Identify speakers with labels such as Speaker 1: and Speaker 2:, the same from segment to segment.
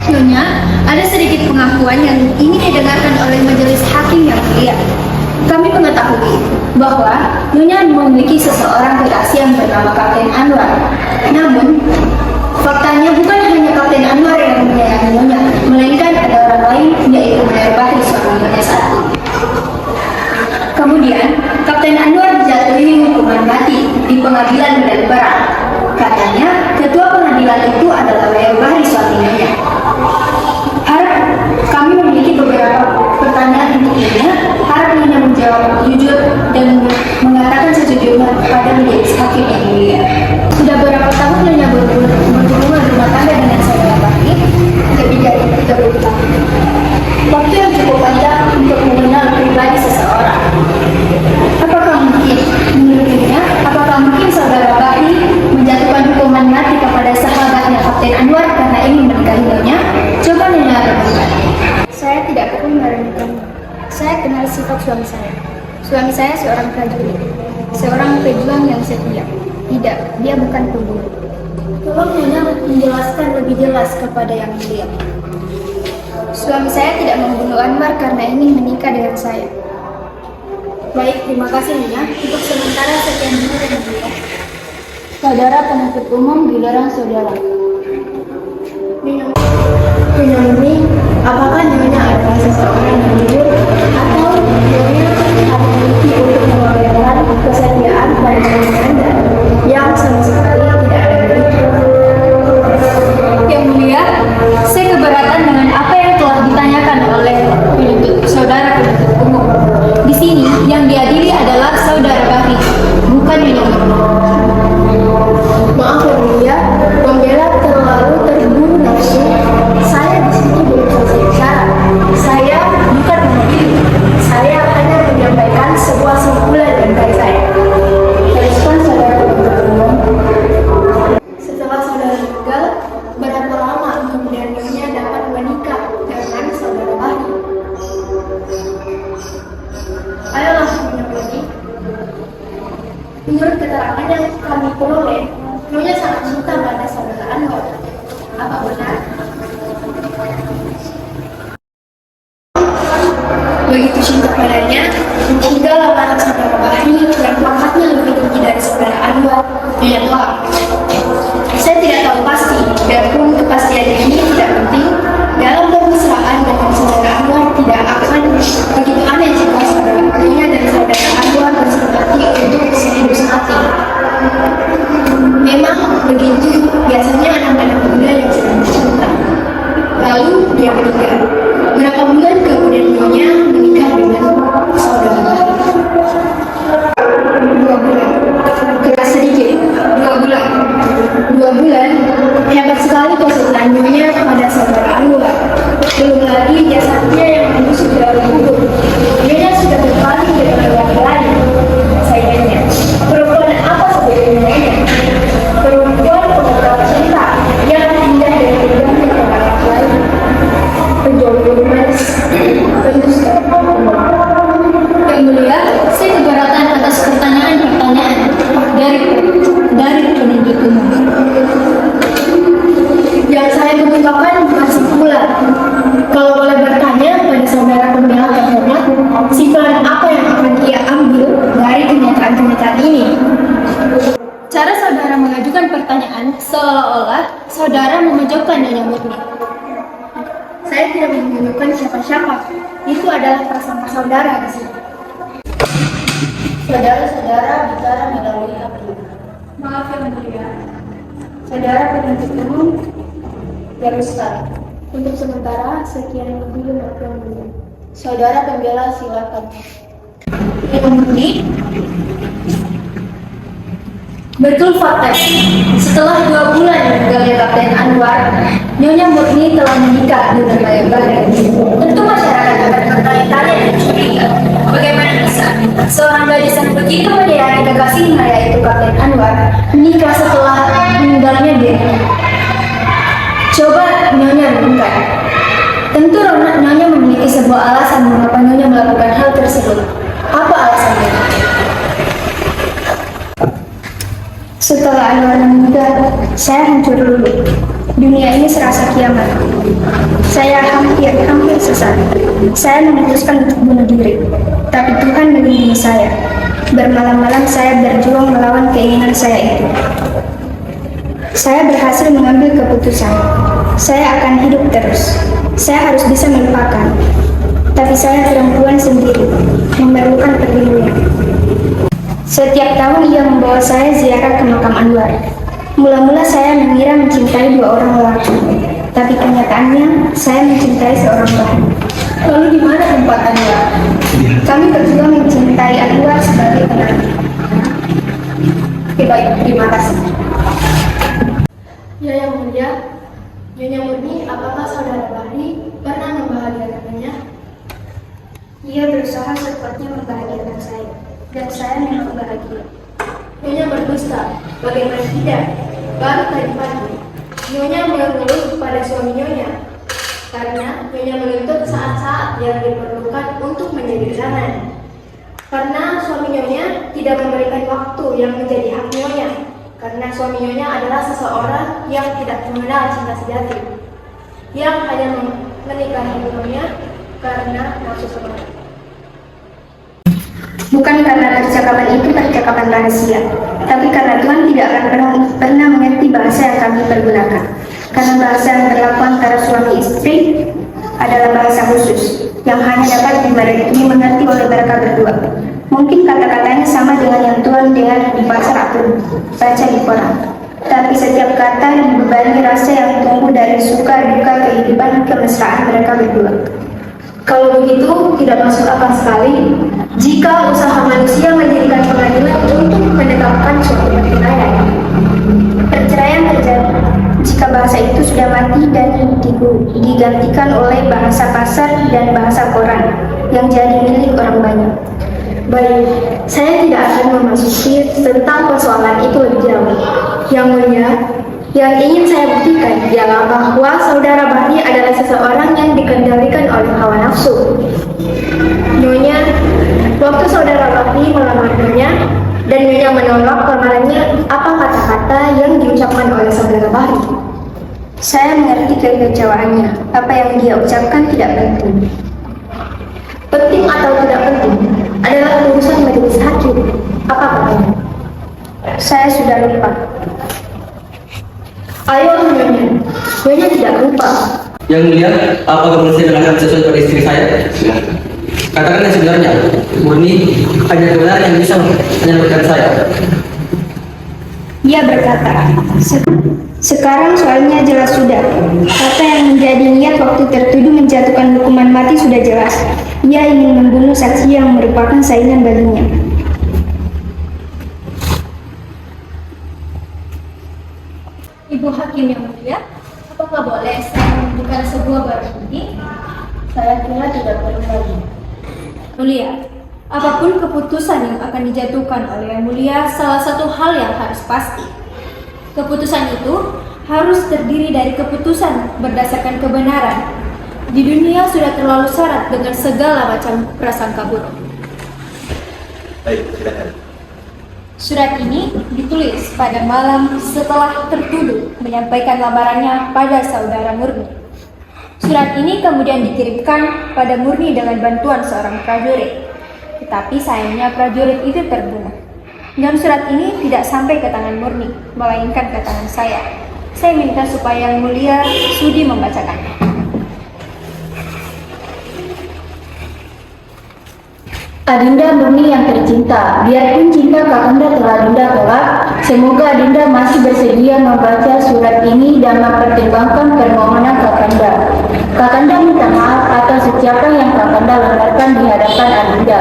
Speaker 1: Nyonya, ada sedikit pengakuan yang ingin didengarkan oleh majelis hakim yang mulia. Kami mengetahui bahwa Nyonya memiliki seseorang kekasih yang bernama Kapten Anwar. Namun, faktanya bukan hanya Kapten Anwar yang menyayangi Nyonya, melainkan ada orang lain, yaitu Mayor Bahri, suami Nyonya saat ini. Kemudian, Kapten Anwar dijatuhi hukuman mati di pengadilan Medan Barat. Katanya, ketua pengadilan itu adalah Mayor Bahri, suami Nyonya. Kami memiliki beberapa pertanyaan untuk Nyonya. Harap Nyonya menjawab jujur dan mengatakan sejujurnya kepada majelis hakim yang mulia. Sudah berapa tahun Nyonya berhubungan rumah tangga dengan saudara Bahri? Lebih dari 30 tahun. Waktu yang cukup panjang untuk mengenal pribadi seseorang. Apakah mungkin saudara Bahri menjatuhkan hukuman mati kepada sahabatnya Kapten Anwar karena ingin menikahi Nyonya? Coba Nyonya renungkan.
Speaker 2: Saya tidak pernah meragukannya. Saya kenal sifat suami saya. Suami saya seorang prajurit, seorang pejuang yang setia. Tidak, dia bukan pembunuh.
Speaker 1: Tolong Nyonya menjelaskan lebih jelas kepada yang mulia.
Speaker 2: Suami saya tidak membunuh Anwar karena ingin menikah dengan saya.
Speaker 1: Baik, terima kasih Nyonya. Untuk sementara sekian dulu yang mulia.
Speaker 2: Saudara penuntut umum, giliran saudara.
Speaker 1: Nyonya Murni, apakah Nyonya adalah seseorang yang jujur atau Nyonya hanya memiliki untuk mengabaikan kesetiaan pada suami Anda yang sama sekali tidak ada begitu?
Speaker 2: Yang mulia, saya keberatan dengan apa yang telah ditanyakan oleh saudara penuntut umum. Di sini yang diadili adalah saudara Bahri, bukan Nyonya Murni.
Speaker 1: Maaf yang mulia, pembela terlalu terburu nafsu. Saya di sini belum selesai bicara. Saya bukan mengadili. Saya hanya menyampaikan sebuah simpulan dari saya. Teruskan saudara penuntut umum. Setelah saudara meninggal, berapa lama kemudian Nyonya dapat menikah dengan saudara Bahri? Ayolah Nyonya Murni. Menurut keterangan yang kami peroleh, Nyonya sangat cinta pada saudara Anwar. Apa benar? Begitu cinta padanya, hingga lamaran saudara Bahri yang pangkatnya lebih tinggi dari saudara Anwar. Nyonya tahu. Saya tidak tahu pasti, biarpun kepastian ini tidak penting. Dalam permesraan dengan saudara Anwar tidak akan begitu aneh jika saudara Nyonya dan saudara Anwar bersatu untuk sehidup semati. Memang begitu biasanya anak-anak muda yang sedang cinta. Lalu dia menikah. Berapa bulan kemudian Nyonya menikah dengan saudara Bahri? 2 bulan. Keras sedikit. 2 bulan. 2 bulan. Hebat sekali kesetiaan Nyonya pada saudara Anwar. Belum lagi jasadnya yang menusuk dalam kubur. Nyonya sudah berpaling dengan laki lain. Sayangnya, perempuan apa sebenarnya Nyonya? Perempuan pengetahuan cinta yang indah dan bergantung kepada laki lain. Penjual manis, pendusta.
Speaker 2: Yang mulia, saya keberatan atas pertanyaan-pertanyaan dari penuntut umum.
Speaker 1: Yang saya kemukakan bukan simpulan. Kalau boleh bertanya pada saudara pembela terhormat, simpulan apa yang akan ia ambil dari kenyataan-kenyataan ini?
Speaker 2: Cara saudara mengajukan pertanyaan seolah-olah saudara memojokkan Nyonya Murni.
Speaker 1: Saya tidak menunjukkan siapa-siapa. Itu adalah prasangka saudara di sini. Saudara-saudara bicara melalui hakim.
Speaker 2: Maaf yang mulia.
Speaker 1: Saudara penuntut umum teruskan. Untuk sementara, sekian dulu maaf yang mulia. Saudara pembela silakan.
Speaker 2: Yang Murni, betul fakta. Setelah 2 bulan meninggalnya Kapten Anwar, Nyonya Murni telah menikah dengan Mayor Bahri. Tentu masyarakat akan bertanya-tanya dan curiga, bagaimana bisa seorang gadis yang begitu menyayangi kekasihnya yaitu Kapten Anwar menikah setelah meninggalnya dirinya. Coba Nyonya renungkan. Tentu Nyonya memiliki sebuah alasan mengapa Nyonya melakukan hal tersebut. Apa alasannya?
Speaker 1: Setelah Anwar meninggal, saya hancur dulu. Dunia ini serasa kiamat. Saya hampir sesat. Saya memutuskan untuk bunuh diri, tapi Tuhan melindungi saya. Bermalam-malam saya berjuang melawan keinginan saya itu. Saya berhasil mengambil keputusan. Saya akan hidup terus. Saya harus bisa melupakan. Tapi saya perempuan sendiri, memerlukan perlindungan. Setiap tahun ia membawa saya ziarah ke makam Anwar. Mula-mula saya mengira mencintai dua orang lelaki, tapi kenyataannya saya mencintai seorang bayi.
Speaker 2: Lalu di mana tempat Anwar?
Speaker 1: Kami berdua mencintai Anwar sebagai teman.
Speaker 2: Oke, baik, terima kasih.
Speaker 1: Ya yang mulia, Nyonya Murni, apakah saudara Bahri pernah membahagiakannya? Ia berusaha sekuatnya membahagiakan saya, dan saya memang bahagia.
Speaker 2: Nyonya berdusta, bagaimana tidak? Baru tadi pagi, Nyonya mengeluh kepada suami Nyonya, karena Nyonya menuntut saat-saat yang diperlukan untuk menjadi pesanan. Karena suami Nyonya tidak memberikan waktu yang menjadi hak Nyonya, karena suami Nyonya adalah seseorang yang tidak mengenal cinta sejati, yang hanya menikahi Nyonya karena nafsu semata.
Speaker 1: Bukan karena percakapan itu percakapan rahasia, tapi karena Tuhan tidak akan pernah mengerti bahasa yang kami pergunakan. Karena bahasa yang berlaku antara suami istri adalah bahasa khusus, yang hanya dapat dimengerti oleh mereka berdua. Mungkin kata-katanya sama dengan yang Tuhan dengar di pasar atau baca di koran. Tapi setiap kata dibebani rasa yang tumbuh dari suka duka kehidupan kemesraan mereka berdua.
Speaker 2: Kalau begitu, tidak masuk akal sekali jika usaha manusia menjadikan pengadilan untuk menetapkan suatu perceraian.
Speaker 1: Perceraian terjadi jika bahasa itu sudah mati dan digantikan oleh bahasa pasar dan bahasa koran yang jadi milik orang banyak.
Speaker 2: Baik, saya tidak akan memasuki tentang persoalan itu lebih jauh. Yang mulia, yang ingin saya buktikan ialah bahwa saudara Bahri adalah seseorang yang dikendalikan oleh hawa nafsu. Nyonya, waktu saudara Bahri melamar Nyonya dan Nyonya menolak lamarannya, apa kata-kata yang diucapkan oleh saudara Bahri?
Speaker 1: Saya mengerti kekecewaannya. Apa yang dia ucapkan tidak penting.
Speaker 2: Penting atau tidak penting adalah urusan majelis hakim. Apa katanya?
Speaker 1: Saya sudah lupa.
Speaker 2: Ayo Nyonya, Nyonya tidak lupa.
Speaker 3: Yang mulia, apa kamu saya dengarkan sesuatu pada istri saya? Katakan yang sebenarnya. Murni hanya kebenaran yang bisa menyelamatkan saya.
Speaker 1: Ia berkata, sekarang soalnya jelas sudah. Kata yang menjadi niat waktu tertuduh menjatuhkan hukuman mati sudah jelas. Ia ingin membunuh saksi yang merupakan saingan baginya.
Speaker 2: Ibu Hakim yang mulia, apakah boleh saya menunjukkan sebuah barang bukti? Saya kira tidak perlu lagi. Mulia, apapun keputusan yang akan dijatuhkan oleh Yang Mulia, salah satu hal yang harus pasti. Keputusan itu harus terdiri dari keputusan berdasarkan kebenaran. Di dunia sudah terlalu syarat dengan segala macam prasangka buruk.
Speaker 3: Baik, silakan.
Speaker 2: Surat ini ditulis pada malam setelah tertuduh menyampaikan lamarannya pada saudara Murni. Surat ini kemudian dikirimkan pada Murni dengan bantuan seorang prajurit. Tetapi sayangnya prajurit itu terbunuh. Dan surat ini tidak sampai ke tangan Murni, melainkan ke tangan saya. Saya minta supaya Yang Mulia sudi membacakannya.
Speaker 4: Adinda Murni yang tercinta, biarpun cinta Kakanda telah Adinda tolak, semoga Adinda masih bersedia membaca surat ini dan mempertimbangkan permohonan Kakanda. Kakanda minta maaf atas siapa yang Kakanda langgarkan di hadapan Adinda.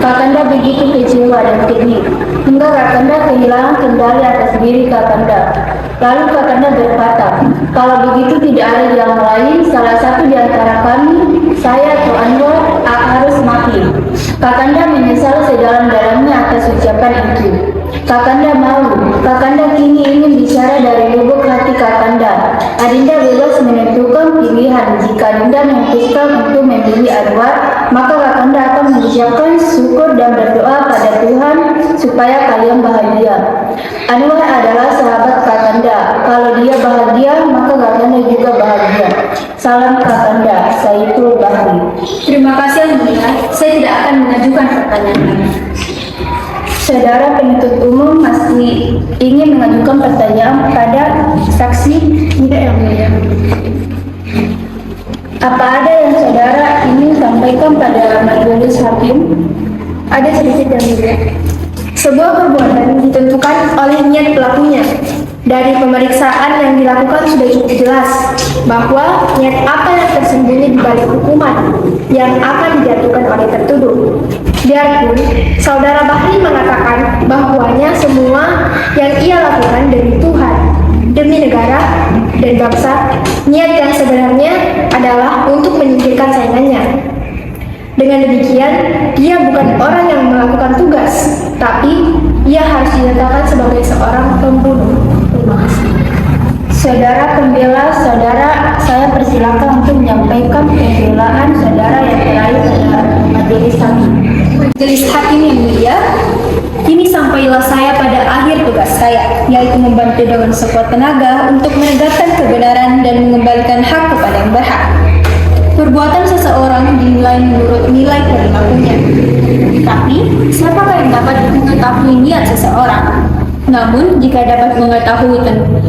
Speaker 4: Kakanda begitu kecewa dan sedih, hingga Kakanda kehilangan kendali atas diri Kakanda. Lalu Kakanda berkata, kalau begitu tidak ada jalan lain, salah satu di antara kami, saya atau Anwar, harus mati. Kakanda menyesal sedalam-dalamnya atas ucapan itu. Kakanda malu. Kakanda kini ingin bicara dari lubuk hati Kakanda. Adinda bebas menentukan pilihan. Jika Adinda memutuskan untuk memilih Anwar, maka Kakanda akan mengucapkan syukur dan berdoa pada Tuhan supaya kalian bahagia. Anwar adalah sahabat Kakanda. Kalau dia bahagia, maka Kakanda juga bahagia. Salam Kakanda, Saiful Bahri.
Speaker 2: Terima kasih Yang Mulia, saya tidak akan mengajukan pertanyaan lagi.
Speaker 4: Saudara penuntut umum masih ingin mengajukan pertanyaan pada saksi?
Speaker 1: Tidak, Yang Mulia.
Speaker 4: Apa ada yang saudara ingin sampaikan pada majelis hakim?
Speaker 1: Ada sedikit, Yang Mulia. Sebuah perbuatan ditentukan oleh niat pelakunya. Dari pemeriksaan yang dilakukan sudah cukup jelas bahwa niat apa yang tersembunyi di balik hukuman yang akan dijatuhkan oleh tertuduh. Biarpun Saudara Bahri mengatakan bahwanya semua yang ia lakukan demi Tuhan, demi negara dan bangsa, niat yang sebenarnya adalah untuk menyingkirkan saingannya. Dengan demikian, dia bukan orang yang melakukan tugas, tapi ia harus dinyatakan sebagai seorang pembunuh. Terima kasih.
Speaker 4: Saudara pembela, saudara, saya persilakan untuk menyampaikan pembelaan saudara yang terakhir pada majelis hakim.
Speaker 2: Majelis Hakim yang mulia, kini sampailah saya pada akhir tugas saya, yaitu membantu dengan sekuat tenaga untuk menegakkan kebenaran dan mengembalikan hak kepada yang berhak. Perbuatan seseorang dinilai menurut nilai perilakunya. Tapi, siapakah yang dapat mengetahui niat seseorang? Namun, jika dapat mengetahui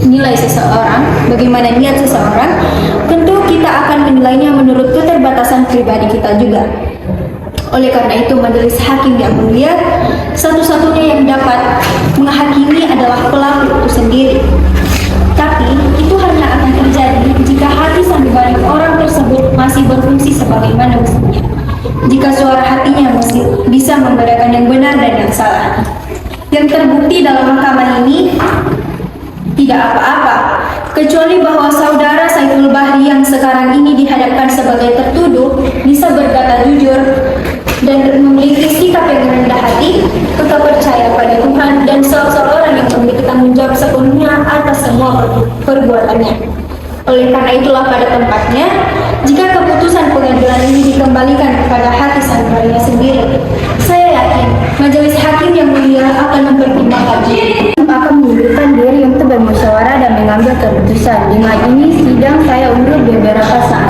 Speaker 2: nilai seseorang, bagaimana niat seseorang, tentu kita akan menilainya menurut keterbatasan pribadi kita juga. Oleh karena itu, majelis hakim yang mulia, satu-satunya yang dapat menghakimi adalah pelaku itu sendiri. Tapi, itu hanya akan terjadi jika hati sanubari orang tersebut masih berfungsi sebagaimana mestinya. Jika suara hatinya masih bisa membedakan yang benar dan yang salah. Yang terbukti dalam mahkamah ini tidak apa-apa, kecuali bahwa saudara Saiful Bahri yang sekarang ini dihadapkan sebagai tertuduh bisa berkata jujur dan memiliki sikap yang rendah hati, tetap percaya pada Tuhan dan seorang yang memiliki tanggung jawab sepenuhnya atas semua perbuatannya. Oleh karena itulah pada tempatnya, jika keputusan pengadilan ini dikembalikan kepada hati sanubarinya sendiri, saya yakin majelis hakim yang mulia akan mempertimbangkannya.
Speaker 4: Akan mengundurkan diri untuk bermusyawarah dan mengambil keputusan. Dengan ini sidang saya undur beberapa saat.